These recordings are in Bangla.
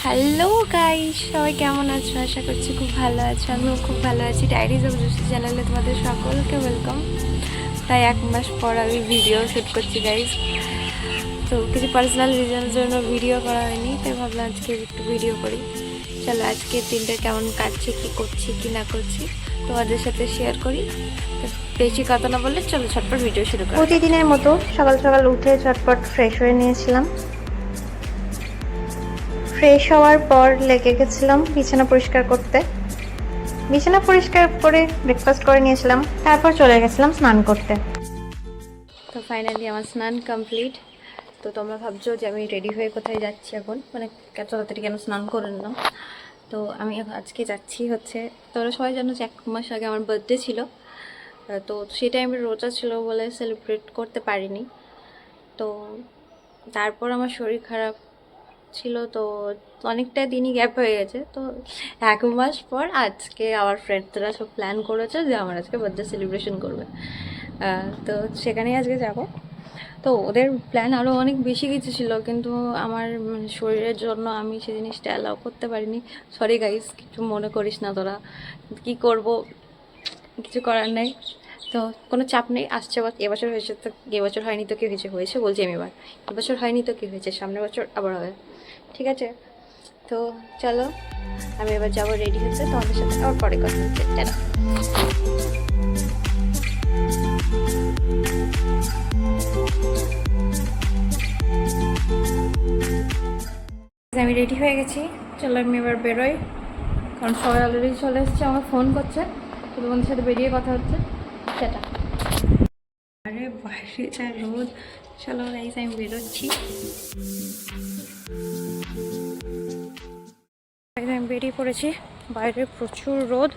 হ্যালো গাইস, সবাই কেমন আছো? আশা করছি খুব ভালো আছো। আমিও খুব ভালো আছি। ডায়েরিজ অফ জুসি চ্যানেলে তোমাদের সকলকে ওয়েলকাম। প্রায় 1 মাস পর আমি ভিডিও শ্যুট করছি গাইস। তো কিছু পার্সোনাল রিজনের জন্য ভিডিও করা হয়নি, তাই ভাবলাম আজকে একটু ভিডিও করি। চলো আজকে দিনটা কেমন কাটছে, কী করছি কি না করছি তোমাদের সাথে শেয়ার করি। তো বেশি কথা না বললে চলো ঝটপট ভিডিও শুরু করি। প্রতিদিনের মতো সকাল সকাল উঠে ঝটপট ফ্রেশ হয়ে নিয়েছিলাম। ফ্রেশ হওয়ার পর লেগে গেছিলাম বিছানা পরিষ্কার করতে। বিছানা পরিষ্কার করে ব্রেকফাস্ট করে নিয়েছিলাম, তারপর চলে গেছিলাম স্নান করতে। তো ফাইনালি আমার স্নান কমপ্লিট। তো তোমরা ভাবছো যে আমি রেডি হয়ে কোথায় যাচ্ছি এখন, মানে এত তাড়াতাড়ি কেন স্নান করে নিলাম। তো আমি আজকে যাচ্ছি হচ্ছে, তোমরা সবাই জানো যে 1 মাস আগে আমার বার্থডে ছিল। তো সেই টাইমে রোজা ছিল বলে সেলিব্রেট করতে পারিনি। তো তারপর আমার শরীর খারাপ ছিল, তো অনেকটা দিনই গ্যাপ হয়ে গেছে। তো 1 মাস পর আজকে আমার ফ্রেন্ডসরা সব প্ল্যান করেছে যে আমার আজকে বার্থডে সেলিব্রেশন করবে। তো সেখানেই আজকে যাব। তো ওদের প্ল্যান আরও অনেক বেশি কিছু ছিল, কিন্তু আমার শরীরের জন্য আমি সেই জিনিসটা অ্যালাউ করতে পারিনি। সরি গাইস, কিছু মনে করিস না তোরা। কি করব, কিছু করার নেই। তো কোনো চাপ নেই। আসছে এবছর হয়েছে তো, এবছর হয়নি তো কী হয়েছে, হয়েছে বলছি আমি এবার। এবছর হয়নি তো কী হয়েছে, সামনের বছর আবার হবে, ঠিক আছে? তো চলো আমি এবার যাবো রেডি হতে, তোমাদের সাথে আবার পরে কথা হচ্ছে। টাটা। আমি রেডি হয়ে গেছি, চলো আমি এবার বেরোই, কারণ সবাই অলরেডি চলে এসেছে, আমার ফোন করছে। তো তোমাদের সাথে বেরিয়ে কথা হচ্ছে। টাটা। আরে বাইরে যা রোদ, চলো গাইস আমি বেরোচ্ছি। আমি বেরিয়ে পড়েছি, বাইরে প্রচুর রোদ।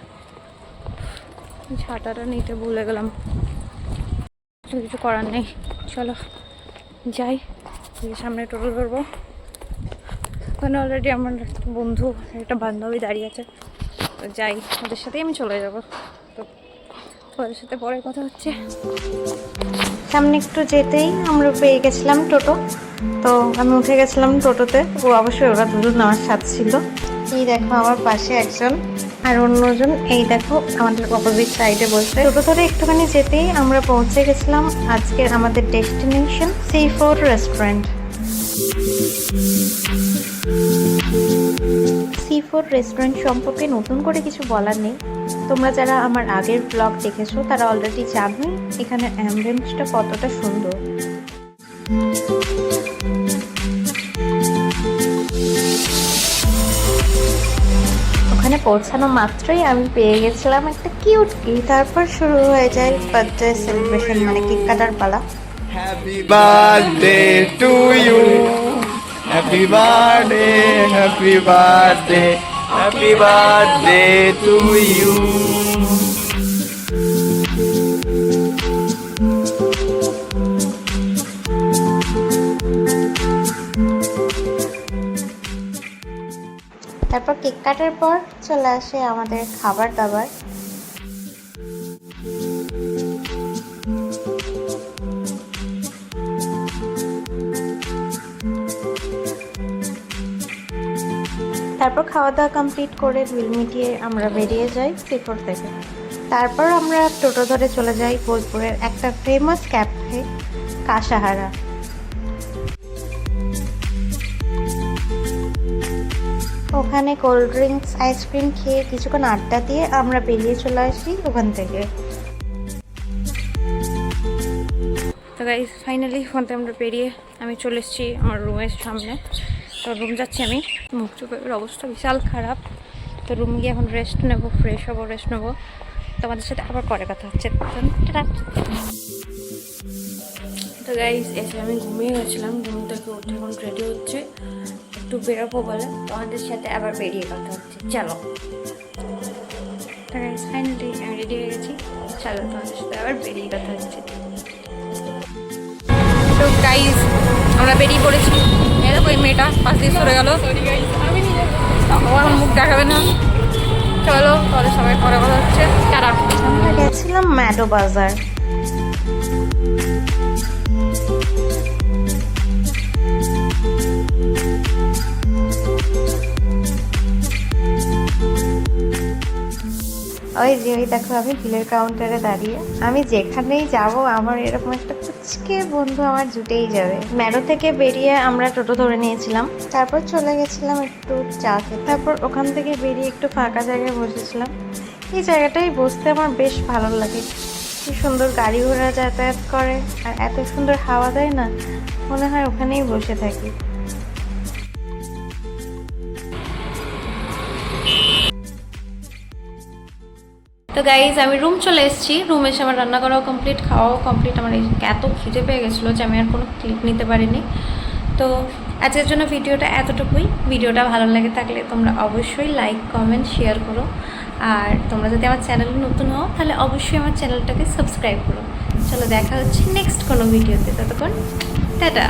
ছাতাটা নিতে ভুলে গেলাম, কিছু করার নেই। চলো যাই, সামনে টোটো ধরবো। ওখানে অলরেডি আমার একটা বন্ধু, একটা বান্ধবী দাঁড়িয়ে আছে। তো যাই, ওদের সাথেই আমি চলে যাব। তো ওদের সাথে পরে কথা হচ্ছে। সামনে একটু যেতেই আমরা পেয়ে গেছিলাম টোটো। তো আমি উঠে গেছিলাম টোটোতে। ও অবশ্যই ওরা দুজন আমার সাথে ছিল। এই দেখো আমার পাশে একজন, আর অন্যজন এই দেখো আমাদের অপোজিট সাইডে বসে। টোটো ধরে একটুখানি যেতেই আমরা পৌঁছে গেছিলাম আজকের আমাদের ডেস্টিনেশন সি4 রেস্টুরেন্ট। সি4 রেস্টুরেন্ট সম্পর্কে নতুন করে কিছু বলার নেই। তোমরা যারা আমার আগের ব্লগ দেখেছো তারা অলরেডি জানোই এখানে অ্যাম্বিয়েন্সটা কতটা সুন্দর। ওখানে পৌঁছানো মাত্রই আমি পেয়ে গেছিলাম একটা কিউট কেক। তারপর শুরু হয়ে যায় বার্থডে সেলিব্রেশন, মানে কেক কাটার পালা। Happy birthday to you, happy birthday, happy birthday, happy birthday to you. তারপর কেক কাটার পর চলে আসে আমাদের খাবার দাবার। তারপর খাওয়া দাওয়া কমপ্লিট করে বিল মিটিয়ে আমরা বেরিয়ে যাই সি4 থেকে। তারপর আমরা টোটো ধরে চলে যাই বোলপুরের একটা ফেমাস ক্যাফে কাসাহারা। ওখানে কোল্ড ড্রিঙ্কস, আইসক্রিম খেয়ে কিছুক্ষণ আড্ডা দিয়ে আমরা বেরিয়ে চলে আসি ওখান থেকে। তো গাইস ফাইনালি ওখান থেকে আমরা বেরিয়ে আমি চলে এসেছি আমার রুমের সামনে। তো রুম যাচ্ছি আমি, মুখ চোখের অবস্থা বিশাল খারাপ। তো রুম গিয়ে এখন রেস্ট নেবো, ফ্রেশ হবো, রেস্ট নেবো। তোমাদের সাথে আবার পরে কথা হচ্ছে। তো গাইস এসে আমি ঘুমিয়ে গেছিলাম, ঘুম থেকে উঠে এখন রেডি হচ্ছে, একটু বেরোবো বলে। তোমাদের সাথে আবার বেরিয়ে কথা হচ্ছে, চলো। তো গাইস ফাইনালি আমি রেডি হয়ে গেছি, চলো তোমাদের সাথে আবার বেরিয়ে কথা হচ্ছে। তো গাইস আমরা বেরিয়ে পড়েছি। এই দেখো ওই মেয়েটা পাশ দিয়ে সরে গেল, আমার মুখ দেখাবে না। চলো তাহলে সবাই পরে কথা হচ্ছে, টাটা। আমরা গেছিলাম ম্যাডো বাজার। ওই যে ওই দেখো আমি বিলের কাউন্টারে দাঁড়িয়ে, আমি যেখানেই যাব আমার এরকম একটা কুচকে বন্ধু আমার জুটেই যাবে। ম্যারো থেকে বেরিয়ে আমরা টোটো ধরে নিয়েছিলাম, তারপর চলে গেছিলাম একটু চা খেতে, তারপর ওখান থেকে বেরিয়ে একটু ফাঁকা জায়গায় বসেছিলাম। এই জায়গাটাই বসতে আমার বেশ ভালো লাগে, কি সুন্দর গাড়ি ঘোড়া যাতায়াত করে আর এত সুন্দর হাওয়া দেয় না, মনে হয় ওখানেই বসে থাকি। তো গাইজ আমি রুম চলে এসেছি। রুম এসে আমার রান্না করাও কমপ্লিট, খাওয়াও কমপ্লিট। আমার এত খিদে পেয়ে গেছিলো যে আমি আর কোনো ক্লিপ নিতে পারিনি। তো আজকের জন্য ভিডিওটা এতটুকুই। ভিডিওটা ভালো লাগে থাকলে তোমরা অবশ্যই লাইক কমেন্ট শেয়ার করো, আর তোমরা যদি আমার চ্যানেলে নতুন হও তাহলে অবশ্যই আমার চ্যানেলটাকে সাবস্ক্রাইব করো। চলো দেখা হচ্ছে নেক্সট কোনো ভিডিওতে, ততক্ষণ টাটা।